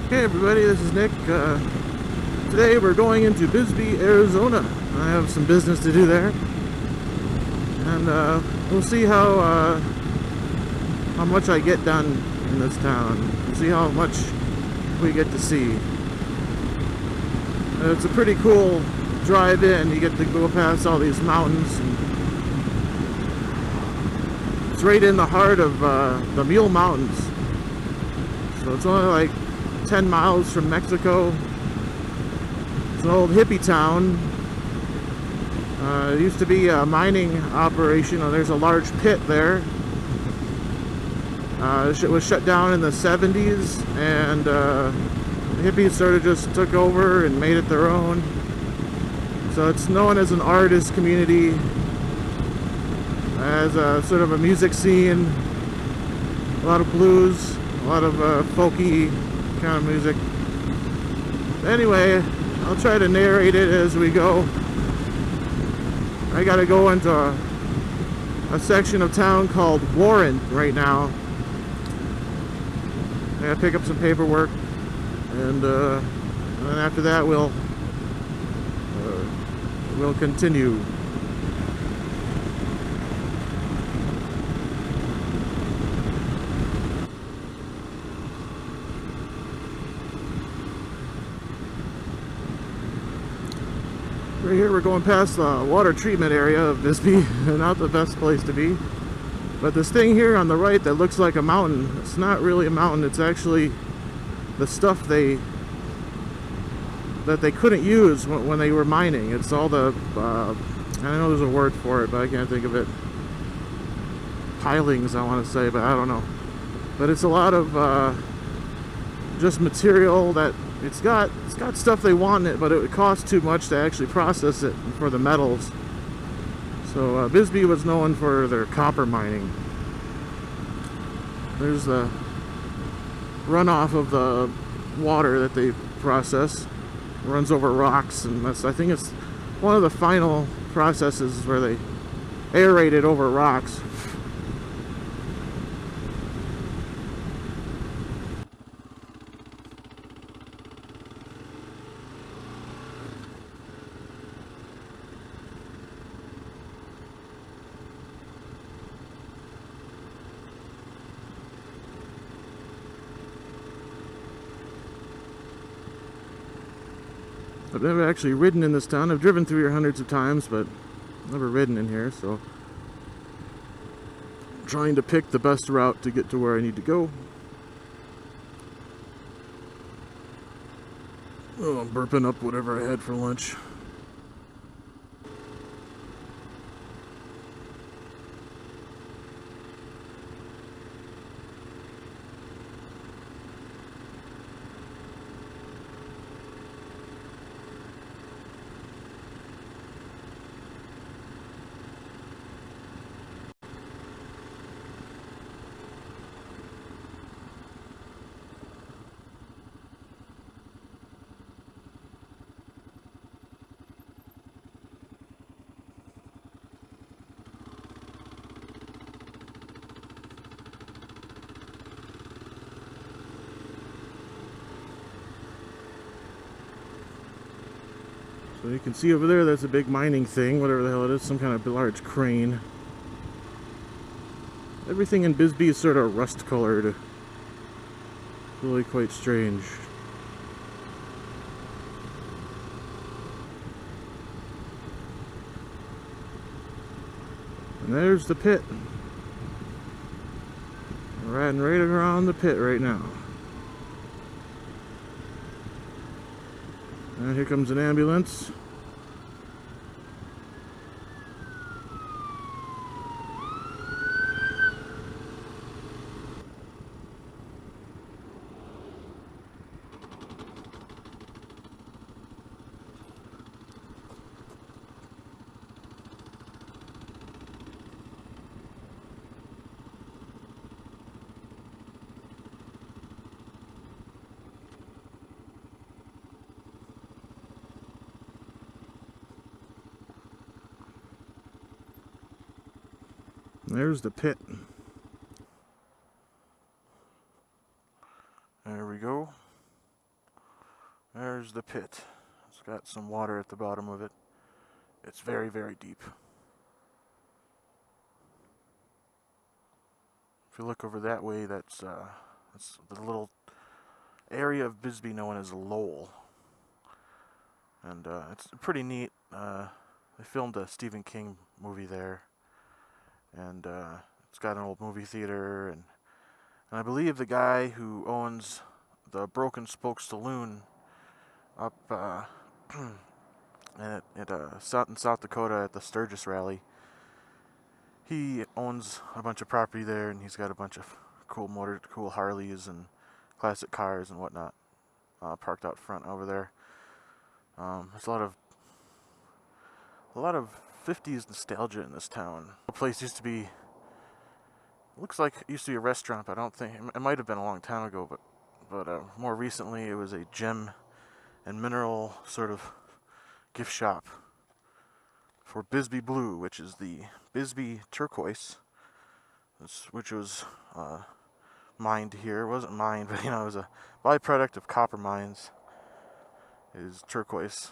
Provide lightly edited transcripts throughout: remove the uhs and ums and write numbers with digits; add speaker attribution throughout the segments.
Speaker 1: Hey everybody, this is Nick. Today we're going into Bisbee, Arizona. I have some business to do there, and we'll see how much I get done in this town. We'll see how much we get to see. It's a pretty cool drive in. You get to go past all these mountains. And it's right in the heart of the Mule Mountains, so it's only like 10 miles from Mexico. It's an old hippie town. It used to be a mining operation. There's a large pit there. It was shut down in the 70s, and the hippies sort of just took over and made it their own. So it's known as an artist community, as a sort of a music scene, a lot of blues, a lot of folky kind of music. Anyway, I'll try to narrate it as we go. I gotta go into a section of town called Warren right now. I gotta pick up some paperwork, and then after that we'll continue. Right here we're going past the water treatment area of Bisbee. Not the best place to be. But this thing here on the right that looks like a mountain, it's not really a mountain, it's actually the stuff that they couldn't use when they were mining. It's all the, I know there's a word for it, but I can't think of it. Pilings, I want to say, but I don't know. But it's a lot of just material that it's got stuff they want in it, but it would cost too much to actually process it for the metals. So Bisbee was known for their copper mining. There's the runoff of the water that they process. It runs over rocks, and I think it's one of the final processes where they aerate it over rocks. I've never actually ridden in this town. I've driven through here hundreds of times, but never ridden in here, so I'm trying to pick the best route to get to where I need to go. Oh, I'm burping up whatever I had for lunch. So you can see over there, that's a big mining thing, whatever the hell it is, some kind of large crane. Everything in Bisbee is sort of rust colored. Really quite strange. And there's the pit. We're riding right around the pit right now. And here comes an ambulance. There's the pit. There we go. There's the pit. It's got some water at the bottom of it. It's very, very deep. If you look over that way, that's the little area of Bisbee known as Lowell. And it's pretty neat. They filmed a Stephen King movie there. And it's got an old movie theater. And I believe the guy who owns the Broken Spoke Saloon up in South Dakota at the Sturgis rally, he owns a bunch of property there, and he's got a bunch of cool Harleys and classic cars and whatnot parked out front over there. There's a lot of 50s nostalgia in this town. The place used to be, looks like it used to be a restaurant, but I don't think, it might have been a long time ago, but more recently it was a gem and mineral sort of gift shop for Bisbee Blue, which is the Bisbee turquoise, which was mined here. It wasn't mined, but it was a byproduct of copper mines, is turquoise.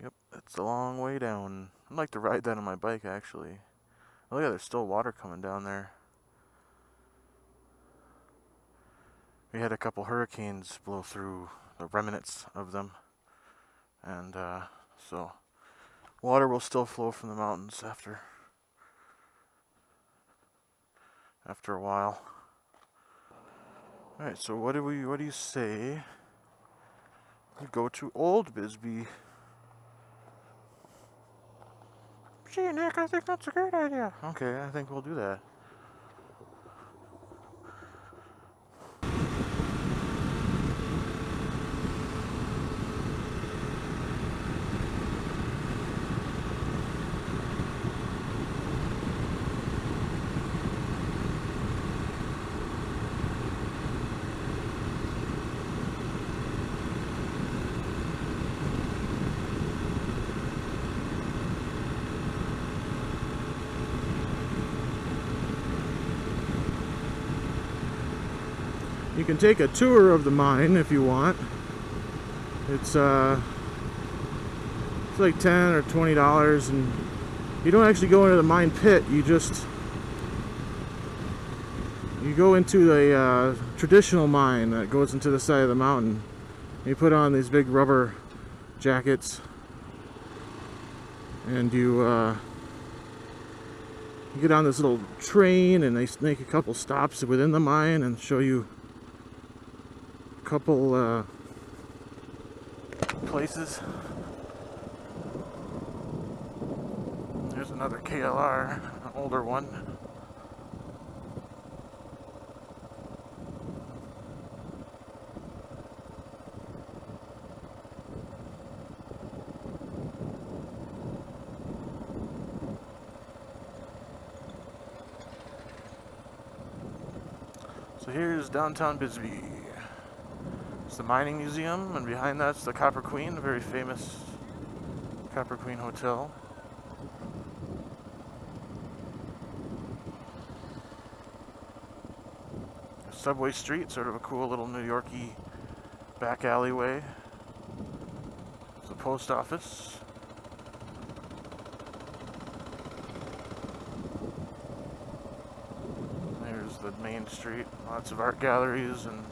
Speaker 1: Yep, it's a long way down. I'd like to ride that on my bike, actually. Oh yeah, there's still water coming down there. We had a couple hurricanes blow through, the remnants of them. And so water will still flow from the mountains after a while. Alright, so what do you say we go to Old Bisbee? Gee, Nick, I think that's a great idea. Okay, I think we'll do that. You can take a tour of the mine if you want. It's like $10 or $20, and you don't actually go into the mine pit. You go into a traditional mine that goes into the side of the mountain. You put on these big rubber jackets, and you get on this little train, and they make a couple stops within the mine and show you couple places. There's another KLR, an older one. So here's downtown Bisbee. It's the Mining Museum, and behind that's the Copper Queen, a very famous Copper Queen Hotel. Subway Street, sort of a cool little New York-y back alleyway. It's the post office. There's the main street, lots of art galleries and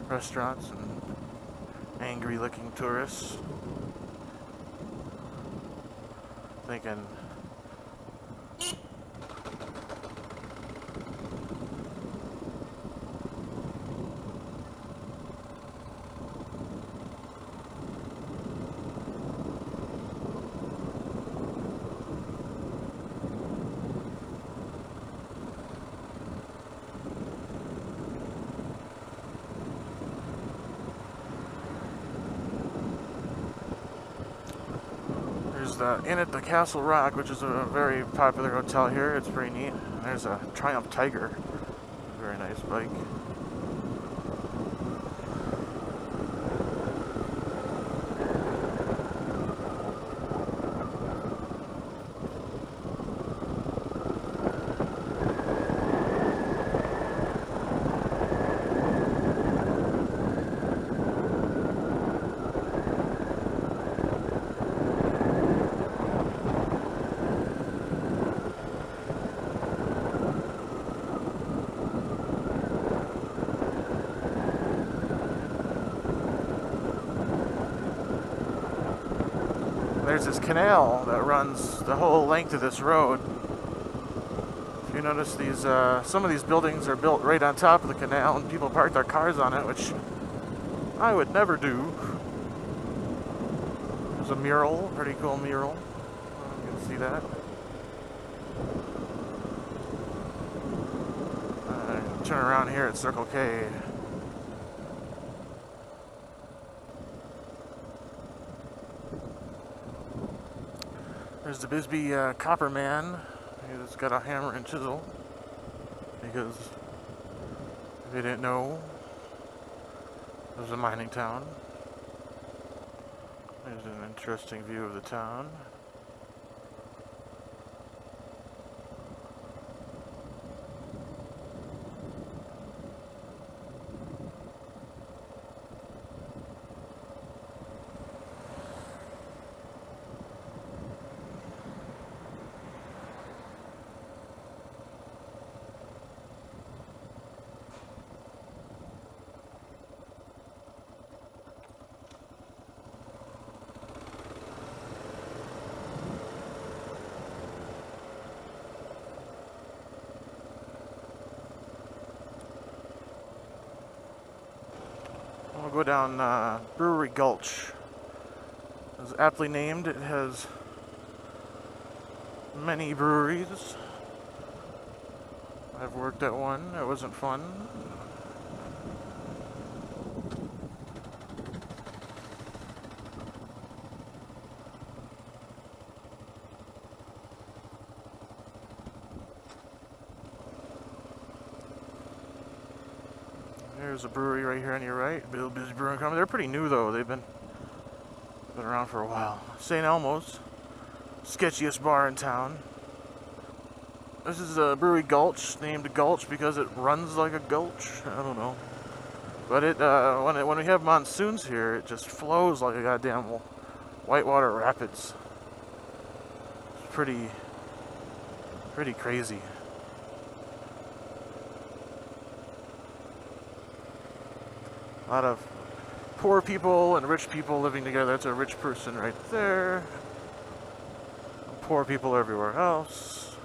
Speaker 1: restaurants and angry looking tourists thinking the Inn at the Castle Rock, which is a very popular hotel here. It's pretty neat. There's a Triumph Tiger, very nice bike. There's this canal that runs the whole length of this road. If you notice, these some of these buildings are built right on top of the canal, and people park their cars on it, which I would never do. There's a mural, pretty cool mural. You can see that. Turn around here at Circle K. There's the Bisbee Copper Man. He's got a hammer and chisel. Because if you didn't know, it was a mining town. There's an interesting view of the town. We'll go down Brewery Gulch. It's aptly named. It has many breweries. I've worked at one. It wasn't fun. There's a brewery right here on your right, Bisbee Brewing Company. They're pretty new though. They've been around for a while. St. Elmo's, sketchiest bar in town. This is a Brewery Gulch, named Gulch because it runs like a gulch. I don't know, but when we have monsoons here, it just flows like a goddamn whitewater rapids. It's pretty crazy. A lot of poor people and rich people living together. That's a rich person right there. Poor people everywhere else.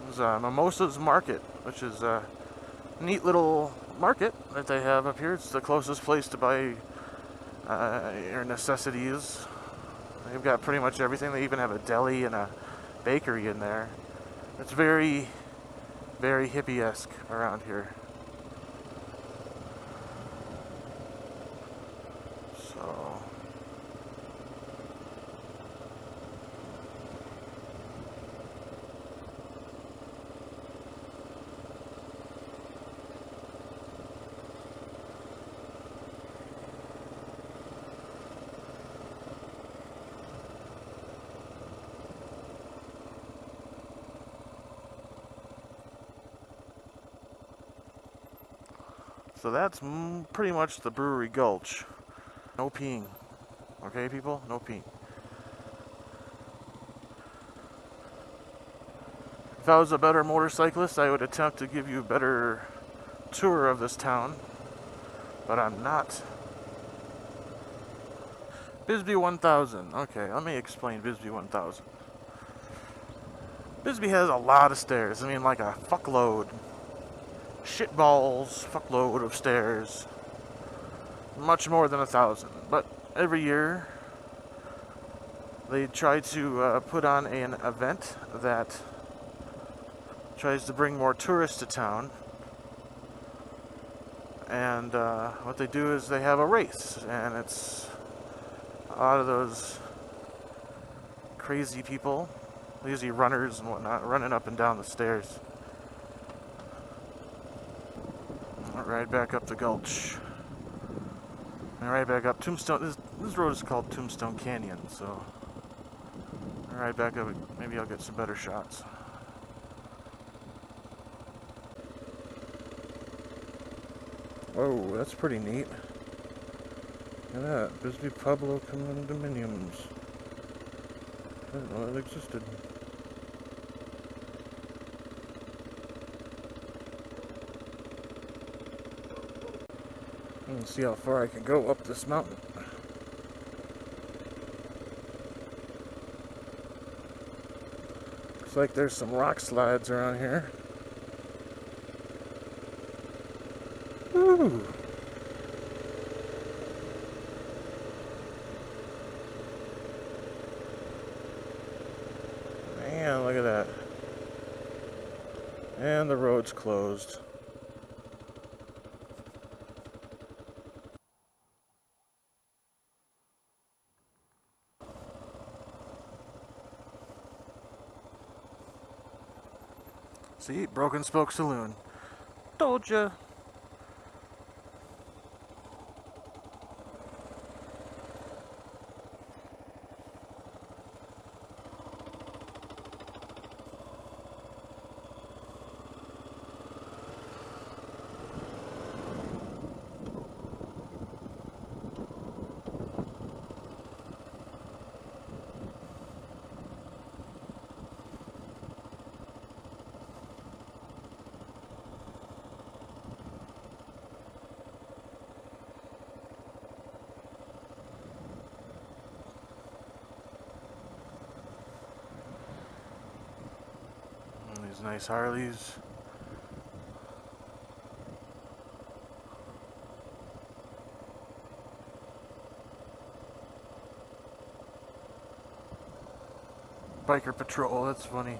Speaker 1: There's Mimosa's Market, which is a neat little market that they have up here. It's the closest place to buy your necessities. They've got pretty much everything. They even have a deli and a bakery in there. It's very, very hippie-esque around here. So So that's pretty much the Brewery Gulch. No peeing. Okay, people? No peeing. If I was a better motorcyclist, I would attempt to give you a better tour of this town. But I'm not. Bisbee 1000. Okay, let me explain Bisbee 1000. Bisbee has a lot of stairs. I mean, like a fuckload. Shitballs, fuckload of stairs. Much more than 1,000. But every year, they try to put on an event that tries to bring more tourists to town. And what they do is they have a race. And it's a lot of those crazy people, usually runners and whatnot, running up and down the stairs. Right back up the gulch. And right back up Tombstone. This road is called Tombstone Canyon, so right back up. Maybe I'll get some better shots. Oh, that's pretty neat. Look at that. Bisbee Pueblo condominiums. I didn't know that existed. Let's see how far I can go up this mountain. Looks like there's some rock slides around here. Woo! Man, look at that. And the road's closed. See, broken spoke saloon. Told ya. These nice Harleys. Biker patrol, that's funny.